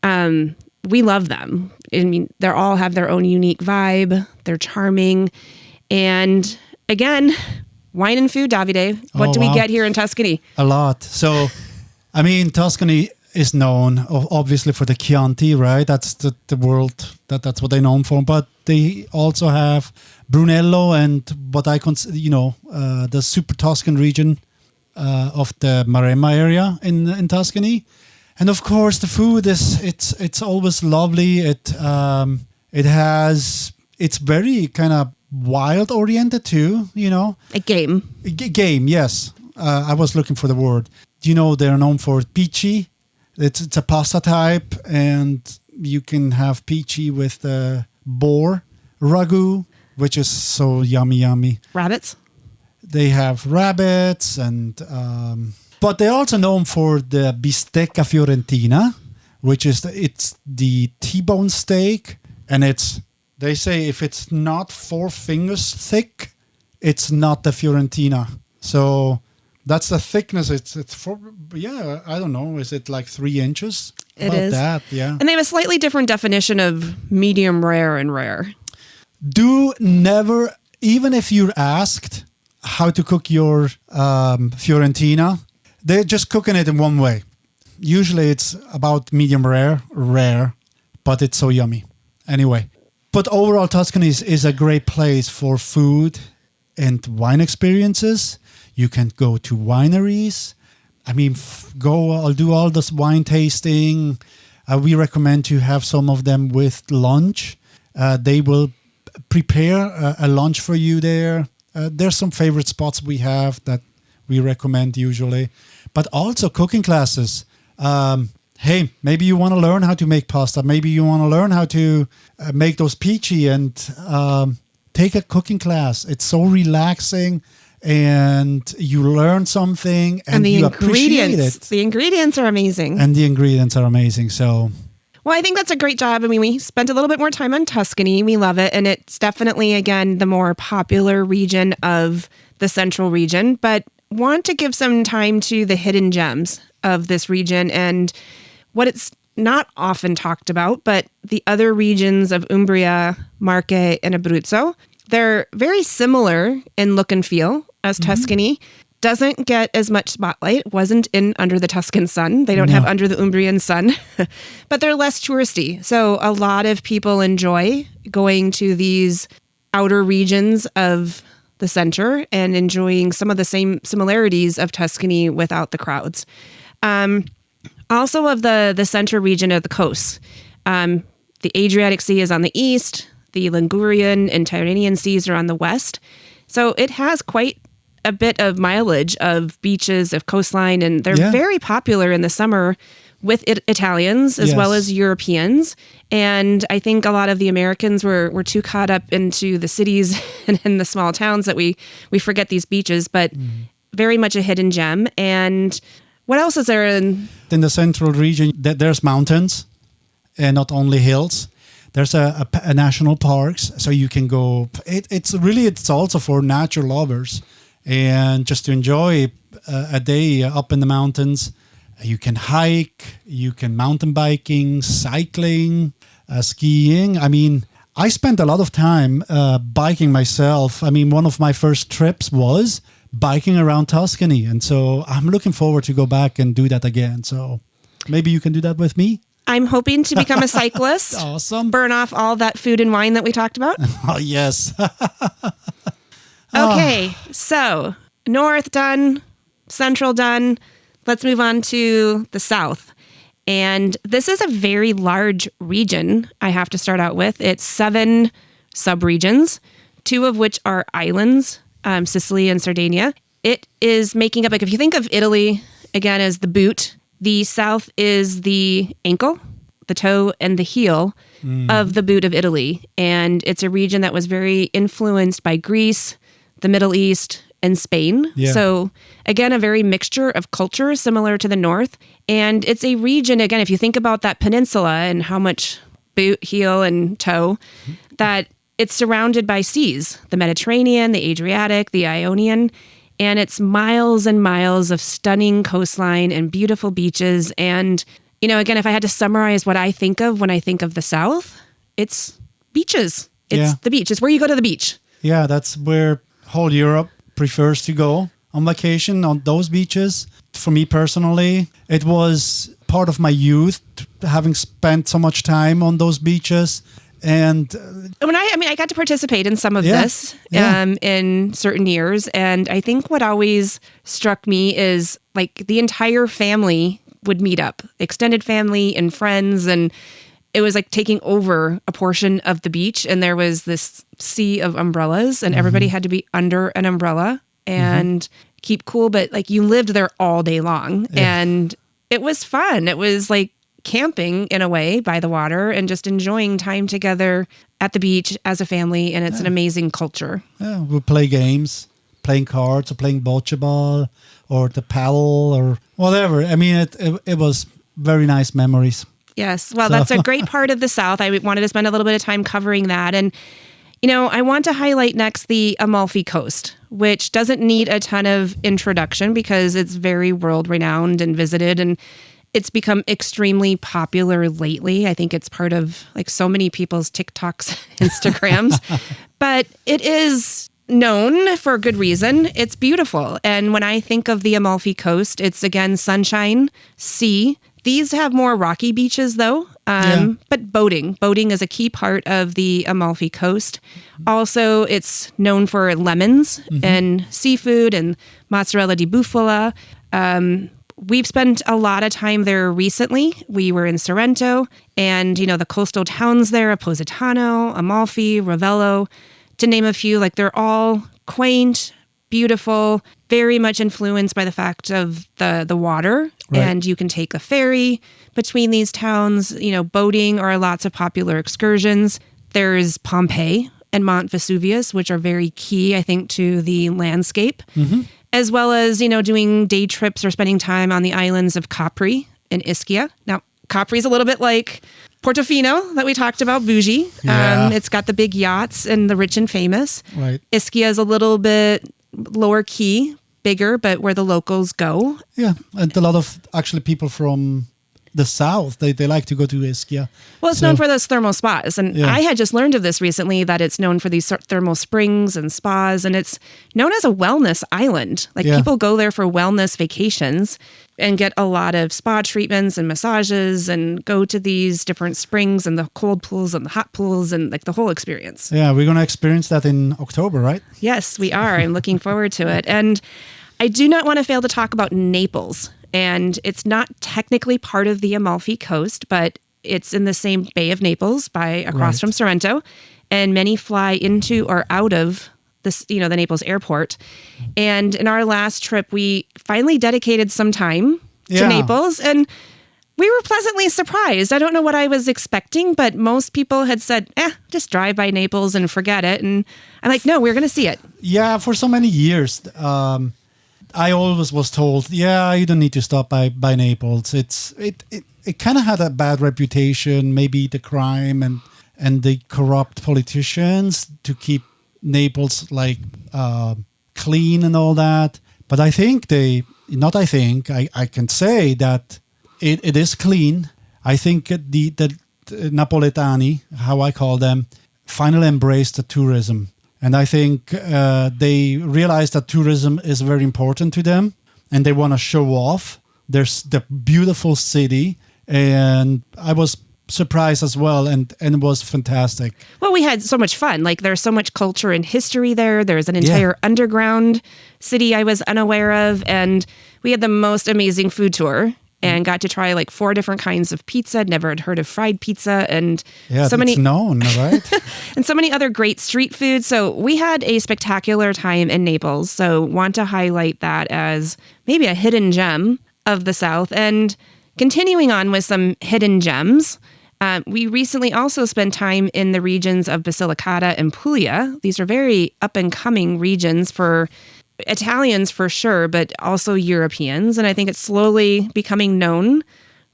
We love them. I mean, they all have their own unique vibe. They're charming. And again, wine and food, Davide. What do we get here in Tuscany? A lot. So, I mean, Tuscany is known obviously for the Chianti, right? That's the world, that's what they're known for. But they also have Brunello and what I consider, the super Tuscan region of the Maremma area in Tuscany. And of course, the food it's always lovely. It's very kind of wild oriented too, A game. Game, yes. I was looking for the word. They're known for pici. It's a pasta type, and you can have pici with the boar ragu, which is so yummy. Rabbits? They have rabbits, and but they're also known for the bistecca fiorentina, which is it's the T-bone steak, and they say if it's not 4 fingers thick, it's not the Fiorentina. So that's the thickness. It's I don't know. Is it like 3 inches? It is. That, yeah. And they have a slightly different definition of medium rare and rare. Do never, even if you're asked how to cook your Fiorentina, they're just cooking it in one way. Usually it's about medium rare, but it's so yummy. Anyway, but overall Tuscany is a great place for food and wine experiences. You can go to wineries. I mean, I'll do all this wine tasting. We recommend to have some of them with lunch. They will prepare a lunch for you there. There's some favorite spots we have that we recommend usually, but also cooking classes. Hey, maybe you want to learn how to make pasta. Maybe you want to learn how to make those pici and take a cooking class. It's so relaxing, and you learn something, and you appreciate it. The ingredients are amazing. And the ingredients are amazing. So, well, I think that's a great job. I mean, we spent a little bit more time on Tuscany. We love it. And it's definitely, again, the more popular region of the central region, but want to give some time to the hidden gems of this region and what it's not often talked about, but the other regions of Umbria, Marche, and Abruzzo. They're very similar in look and feel as Tuscany. Doesn't get as much spotlight. Wasn't in Under the Tuscan Sun. They don't have Under the Umbrian Sun, but they're less touristy. So a lot of people enjoy going to these outer regions of the center and enjoying some of the same similarities of Tuscany without the crowds. Also of the center region of the coast. The Adriatic Sea is on the east. The Ligurian and Tyrrhenian Seas are on the west. So it has quite a bit of mileage of beaches, of coastline, and they're very popular in the summer with Italians as well as Europeans. And I think a lot of the Americans were too caught up into the cities and in the small towns that we forget these beaches, but very much a hidden gem. And what else is there in the central region? There's mountains and not only hills. There's a national parks, so you can go. It's also for nature lovers. And just to enjoy a day up in the mountains. You can hike, you can mountain biking, cycling, skiing. I mean, I spent a lot of time biking myself. I mean, one of my first trips was biking around Tuscany. And so I'm looking forward to go back and do that again. So maybe you can do that with me. I'm hoping to become a cyclist. Awesome. Burn off all that food and wine that we talked about. Oh, yes. Okay, so north done, central done. Let's move on to the south. And this is a very large region, I have to start out with. It's 7 subregions, 2 of which are islands, Sicily and Sardinia. It is making up, like if you think of Italy, again, as the boot, the south is the ankle, the toe and the heel of the boot of Italy. And it's a region that was very influenced by Greece, the Middle East, and Spain. Yeah. So again, a very mixture of culture similar to the north. And it's a region, again, if you think about that peninsula and how much boot, heel, and toe, that it's surrounded by seas, the Mediterranean, the Adriatic, the Ionian, and it's miles and miles of stunning coastline and beautiful beaches. And, you know, again, if I had to summarize what I think of when I think of the South, it's beaches. It's the beach. It's where you go to the beach. Yeah, that's where whole Europe prefers to go on vacation, on those beaches. For me personally, it was part of my youth, having spent so much time on those beaches. And when I got to participate in some of this in certain years. And I think what always struck me is like the entire family would meet up, extended family and friends. And it was like taking over a portion of the beach. And there was this sea of umbrellas and everybody had to be under an umbrella and keep cool. But like you lived there all day long and it was fun. It was like camping in a way by the water and just enjoying time together at the beach as a family. And it's an amazing culture. Yeah, we play games, playing cards or playing bocce ball or the paddle or whatever. I mean, it was very nice memories. Yes. Well, that's a great part of the South. I wanted to spend a little bit of time covering that. And, you know, I want to highlight next the Amalfi Coast, which doesn't need a ton of introduction because it's very world renowned and visited. And it's become extremely popular lately. I think it's part of like so many people's TikToks, Instagrams, but it is known for good reason. It's beautiful. And when I think of the Amalfi Coast, it's again, sunshine, sea. These have more rocky beaches though, but boating is a key part of the Amalfi Coast. Also, it's known for lemons and seafood and mozzarella di bufala. We've spent a lot of time there recently. We were in Sorrento and, you know, the coastal towns there, Positano, Amalfi, Ravello, to name a few, like they're all quaint, beautiful, very much influenced by the fact of the water. Right. And you can take a ferry between these towns, you know, boating are lots of popular excursions. There's Pompeii and Mount Vesuvius, which are very key, I think, to the landscape. As well as, you know, doing day trips or spending time on the islands of Capri and Ischia. Now, Capri is a little bit like Portofino that we talked about, bougie. Yeah. It's got the big yachts and the rich and famous. Right. Ischia is a little bit lower key, bigger, but where the locals go. Yeah, and a lot of actually people from the South, they like to go to Ischia. Well, it's known for those thermal spas. And I had just learned of this recently, that it's known for these thermal springs and spas. And it's known as a wellness island. Like people go there for wellness vacations and get a lot of spa treatments and massages and go to these different springs and the cold pools and the hot pools and like the whole experience. Yeah, we're going to experience that in October, right? Yes, we are. I'm looking forward to it. And I do not want to fail to talk about Naples. And it's not technically part of the Amalfi Coast, but it's in the same Bay of Naples across from Sorrento. And many fly into or out of this, you know, the Naples airport. And in our last trip, we finally dedicated some time to Naples. And we were pleasantly surprised. I don't know what I was expecting, but most people had said, just drive by Naples and forget it. And I'm like, no, we're going to see it. Yeah, for so many years. I always was told, you don't need to stop by Naples. It kind of had a bad reputation, maybe the crime and the corrupt politicians to keep Naples like clean and all that. But I think I can say that it is clean. I think the Napoletani, how I call them, finally embraced the tourism. And I think they realize that tourism is very important to them and they want to show off. There's the beautiful city. And I was surprised as well. And it was fantastic. Well, we had so much fun. Like there's so much culture and history there. There's an entire underground city I was unaware of. And we had the most amazing food tour. And got to try like 4 different kinds of pizza. Never had heard of fried pizza, and so many known, right? And so many other great street foods. So we had a spectacular time in Naples. So want to highlight that as maybe a hidden gem of the South. And continuing on with some hidden gems, We recently also spent time in the regions of Basilicata and Puglia. These are very up-and-coming regions for Italians for sure, but also Europeans. And I think it's slowly becoming known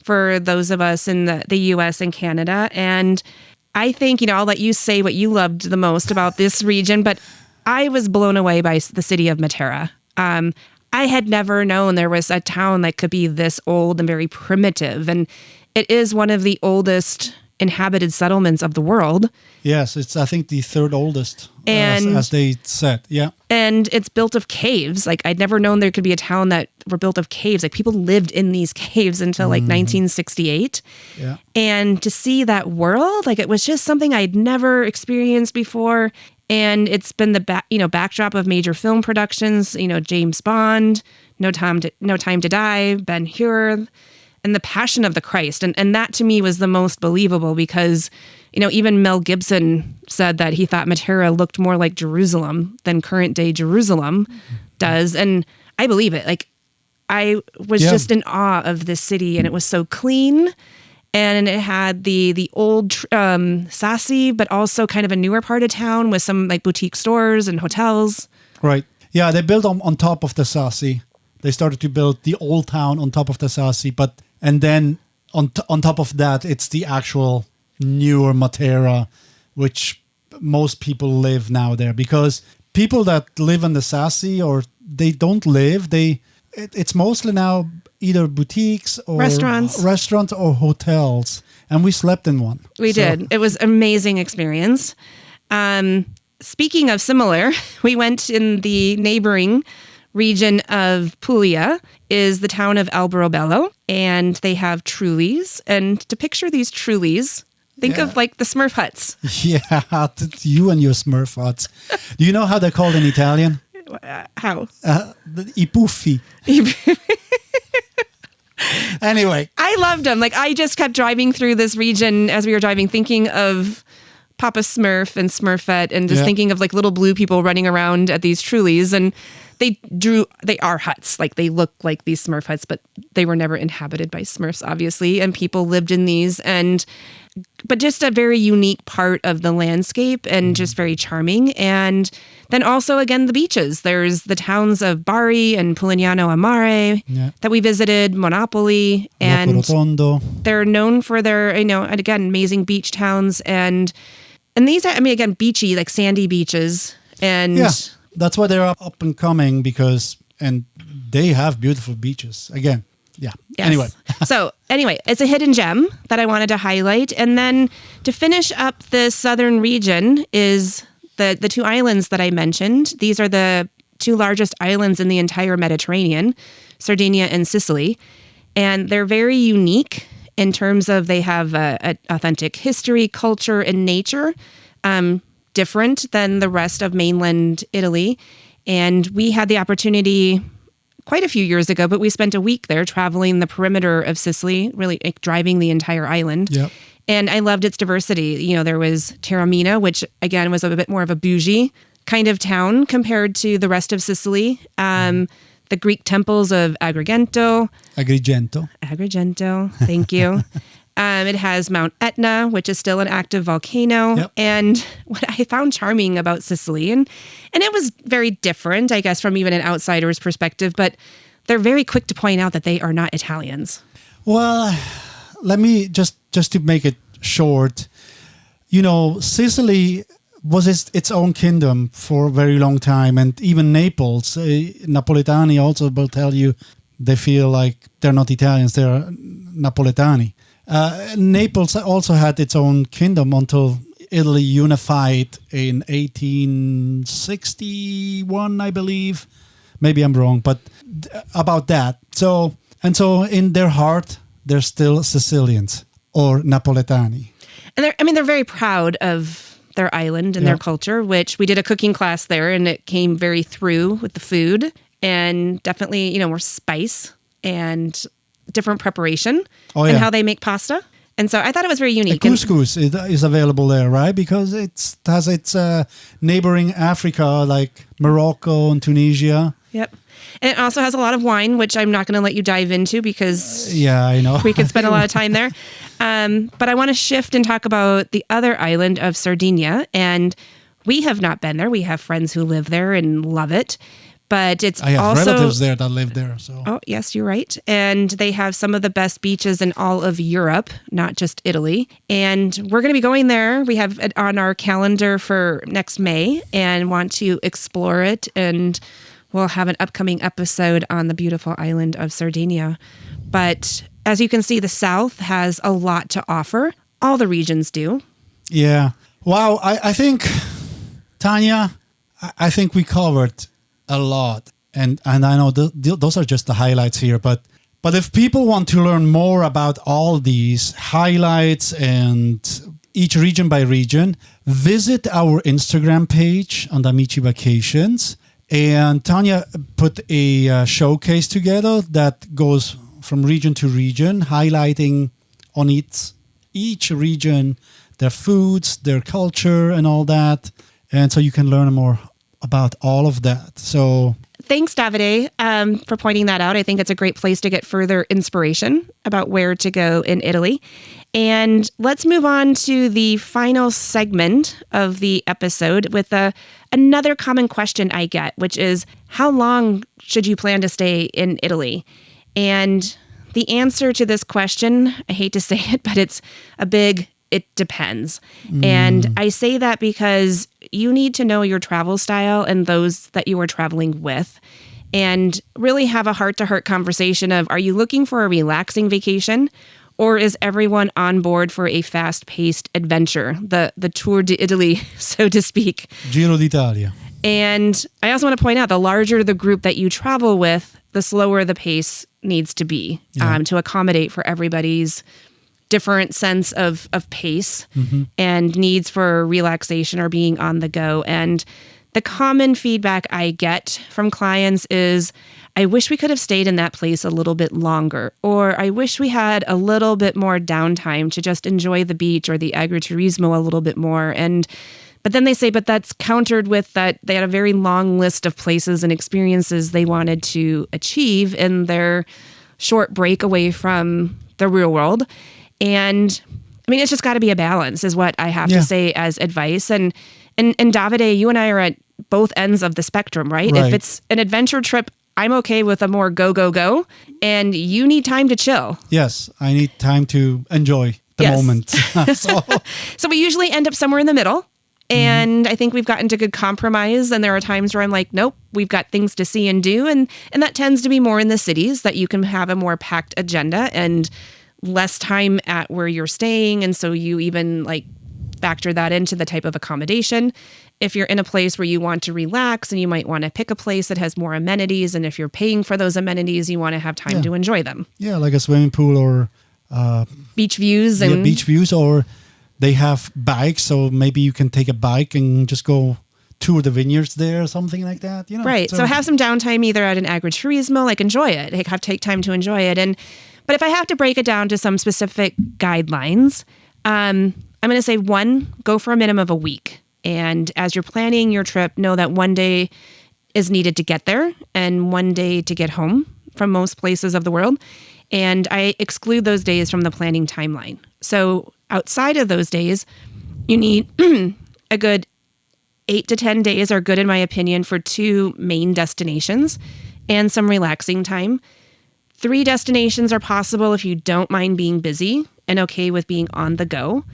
for those of us in the U.S. and Canada. And I think, I'll let you say what you loved the most about this region, but I was blown away by the city of Matera. I had never known there was a town that could be this old and very primitive. And it is one of the oldest inhabited settlements of the world. Yes, it's, I think, the third oldest, And as they said. Yeah. And it's built of caves. Like, I'd never known there could be a town that were built of caves. Like, people lived in these caves until like 1968. Yeah. And to see that world, like, it was just something I'd never experienced before. And it's been the backdrop of major film productions, James Bond, No Time to Die, Ben-Hur, and The Passion of the Christ. And that to me was the most believable because, even Mel Gibson said that he thought Matera looked more like Jerusalem than current day Jerusalem does. And I believe it. Like, I was just in awe of this city, and it was so clean. And it had the old Sassi, but also kind of a newer part of town with some like boutique stores and hotels. Right. Yeah, they built on top of the Sassi. They started to build the old town on top of the Sassi, and then on top of that, it's the actual newer Matera, which most people live now there, because people that live in the Sassi, or they don't live, it's mostly now either boutiques or restaurants or hotels, and we slept in one. We did. It was an amazing experience. Speaking of similar, we went in the neighboring region of Puglia is the town of Alberobello, and they have Trulies. And to picture these Trulies, think of like the Smurf huts. Yeah, you and your Smurf huts. Do you know how they're called in Italian? How? I puffi. Anyway. I loved them. Like, I just kept driving through this region as we were driving, thinking of Papa Smurf and Smurfette, and just thinking of like little blue people running around at these Trulies. And they are huts. Like, they look like these Smurf huts, but they were never inhabited by Smurfs, obviously. And people lived in these, but just a very unique part of the landscape, and just very charming. And then also, again, the beaches. There's the towns of Bari and Pulignano a Mare that we visited, Monopoli, and Rotondo. They're known for their, and again, amazing beach towns. And these are, again, beachy, like sandy beaches. And that's why they're up and coming, and they have beautiful beaches. Again. Yeah. Yes. Anyway, it's a hidden gem that I wanted to highlight. And then to finish up the southern region is the two islands that I mentioned. These are the two largest islands in the entire Mediterranean, Sardinia and Sicily. And they're very unique in terms of they have an authentic history, culture, and nature, different than the rest of mainland Italy. And we had the opportunity quite a few years ago, but we spent a week there traveling the perimeter of Sicily, really like driving the entire island. Yep. And I loved its diversity. There was Taormina, which again was a bit more of a bougie kind of town compared to the rest of Sicily. The Greek temples of Agrigento, thank you. It has Mount Etna, which is still an active volcano. Yep. And what I found charming about Sicily, and it was very different, I guess, from even an outsider's perspective, but they're very quick to point out that they are not Italians. Well, let me just to make it short, Sicily was its own kingdom for a very long time, and even Naples, Napoletani also will tell you they feel like they're not Italians, they're Napoletani. Naples also had its own kingdom until Italy unified in 1861, I believe. Maybe I'm wrong, but about that. So in their heart, they're still Sicilians or Napoletani. And they're very proud of their island and their culture, which we did a cooking class there, and it came very through with the food, and definitely, more spice and different preparation and how they make pasta. And so I thought it was very unique. Couscous is available there, right? Because it has its neighboring Africa, like Morocco and Tunisia. Yep. And it also has a lot of wine, which I'm not going to let you dive into because Yeah, I know. we could spend a lot of time there. But I want to shift and talk about the other island of Sardinia. And we have not been there. We have friends who live there and love it. But it's I have also relatives there that live there. So Oh, yes, you're right. And they have some of the best beaches in all of Europe, not just Italy. And we're going to be going there. We have it on our calendar for next May and want to explore it. And we'll have an upcoming episode on the beautiful island of Sardinia. But as you can see, the South has a lot to offer. All the regions do. yeah. Wow. I think, Tanya, I think we covered a lot. And I know those are just the highlights here. But if people want to learn more about all these highlights and each region by region, visit our Instagram page on Amici Vacations. And Tanya put a showcase together that goes from region to region, highlighting on each region their foods, their culture, and all that. And so you can learn more about all of that. So Thanks, Davide, for pointing that out. I think it's a great place to get further inspiration about where to go in Italy. And let's move on to the final segment of the episode with another common question I get, which is, how long should you plan to stay in Italy? And the answer to this question, I hate to say it, but it's a big it depends. And I say that because you need to know your travel style and those that you are traveling with, and really have a heart-to-heart conversation of, are you looking for a relaxing vacation, or is everyone on board for a fast-paced adventure, the Tour d'Italy, so to speak? Giro d'Italia. And I also want to point out, the larger the group that you travel with, the slower the pace needs to be to accommodate for everybody's different sense of pace and needs for relaxation or being on the go. And the common feedback I get from clients is, I wish we could have stayed in that place a little bit longer, or I wish we had a little bit more downtime to just enjoy the beach or the agriturismo a little bit more. But then they say, but that's countered with that they had a very long list of places and experiences they wanted to achieve in their short break away from the real world. And I mean, it's just got to be a balance, is what I have to say as advice. And Davide, you and I are at both ends of the spectrum, right? If it's an adventure trip, I'm okay with a more go. And you need time to chill. Yes, I need time to enjoy the moment. So we usually end up somewhere in the middle. And I think we've gotten to good compromise. And there are times where I'm like, nope, we've got things to see and do. And that tends to be more in the cities, that you can have a more packed agenda and less time at where you're staying. And so you even factor that into the type of accommodation. If you're in a place where you want to relax, and you might want to pick a place that has more amenities. And if you're paying for those amenities, you want to have time to enjoy them. Yeah, like a swimming pool or beach views. Beach views, or they have bikes. So maybe you can take a bike and just go tour the vineyards there or something like that. Right. So have some downtime either at an agriturismo, enjoy it. Take time to enjoy it. But if I have to break it down to some specific guidelines, I'm going to say, 1, go for a minimum of a week. And as you're planning your trip, know that 1 day is needed to get there and 1 day to get home from most places of the world. And I exclude those days from the planning timeline. So outside of those days, you need a good 8 to 10 days are good, in my opinion, for 2 main destinations and some relaxing time. 3 destinations are possible if you don't mind being busy and okay with being on the go.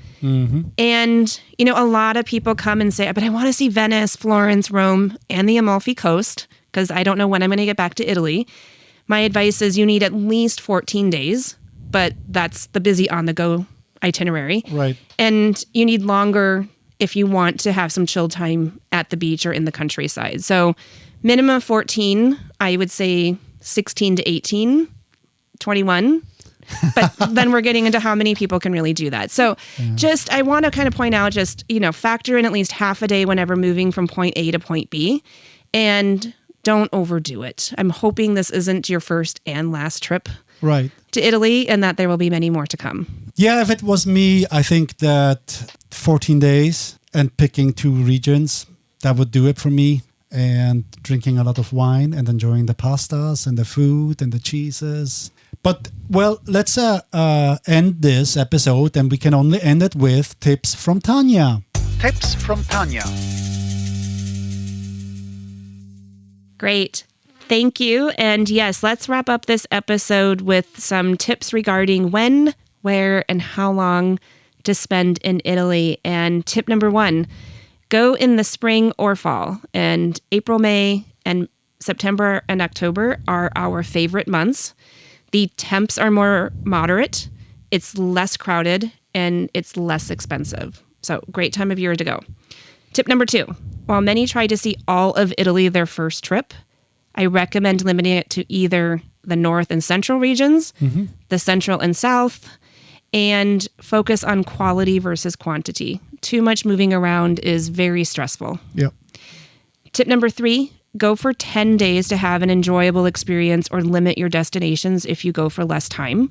And, a lot of people come and say, but I want to see Venice, Florence, Rome, and the Amalfi Coast, because I don't know when I'm going to get back to Italy. My advice is you need at least 14 days, but that's the busy on the go itinerary. Right. And you need longer if you want to have some chill time at the beach or in the countryside. So minimum 14, I would say 16 to 18, 21. But then we're getting into how many people can really do that. So I want to kind of point out, factor in at least half a day whenever moving from point A to point B, and don't overdo it. I'm hoping this isn't your first and last trip to Italy, and that there will be many more to come. Yeah, if it was me, I think that 14 days and picking 2 regions, that would do it for me. and drinking a lot of wine and enjoying the pastas and the food and the cheeses. But, well, let's end this episode, and we can only end it with tips from Tanya. Tips from Tanya. Great. Thank you. And yes, let's wrap up this episode with some tips regarding when, where, and how long to spend in Italy. And tip number 1, go in the spring or fall. And April, May, and September and October are our favorite months. The temps are more moderate, it's less crowded, and it's less expensive. So great time of year to go. Tip number 2, while many try to see all of Italy their first trip, I recommend limiting it to either the north and central regions, the central and south, and focus on quality versus quantity. Too much moving around is very stressful. Yep. Tip number 3, go for 10 days to have an enjoyable experience, or limit your destinations if you go for less time.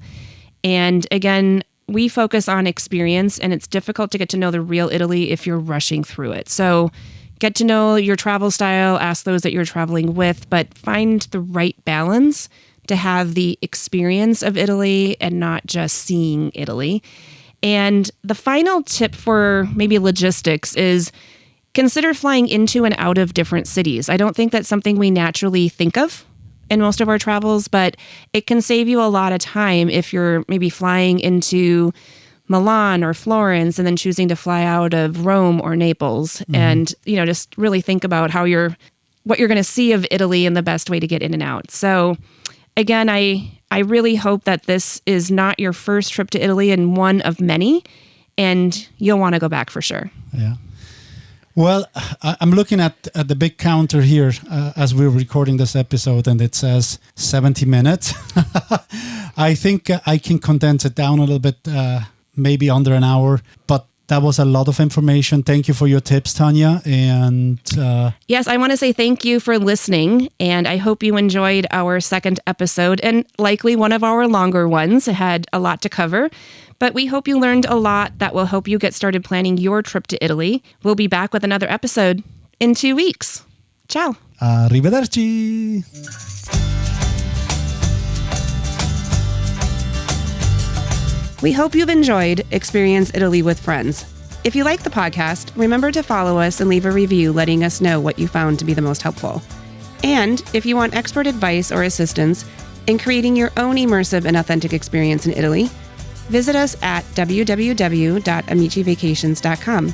And again, we focus on experience, and it's difficult to get to know the real Italy if you're rushing through it. So get to know your travel style, ask those that you're traveling with, but find the right balance to have the experience of Italy and not just seeing Italy. And the final tip for maybe logistics is consider flying into and out of different cities. I don't think that's something we naturally think of in most of our travels, but it can save you a lot of time if you're maybe flying into Milan or Florence and then choosing to fly out of Rome or Naples. And, just really think about what you're going to see of Italy and the best way to get in and out. So again, I really hope that this is not your first trip to Italy and one of many, and you'll want to go back for sure. Yeah. Well, I'm looking at the big counter here as we're recording this episode, and it says 70 minutes. I think I can condense it down a little bit, maybe under an hour, but that was a lot of information. Thank you for your tips, Tanya. And yes, I want to say thank you for listening, and I hope you enjoyed our second episode, and likely one of our longer ones. It had a lot to cover. But we hope you learned a lot that will help you get started planning your trip to Italy. We'll be back with another episode in 2 weeks. Ciao. Arrivederci. We hope you've enjoyed Experience Italy with Friends. If you like the podcast, remember to follow us and leave a review letting us know what you found to be the most helpful. And if you want expert advice or assistance in creating your own immersive and authentic experience in Italy, visit us at www.amicivacations.com.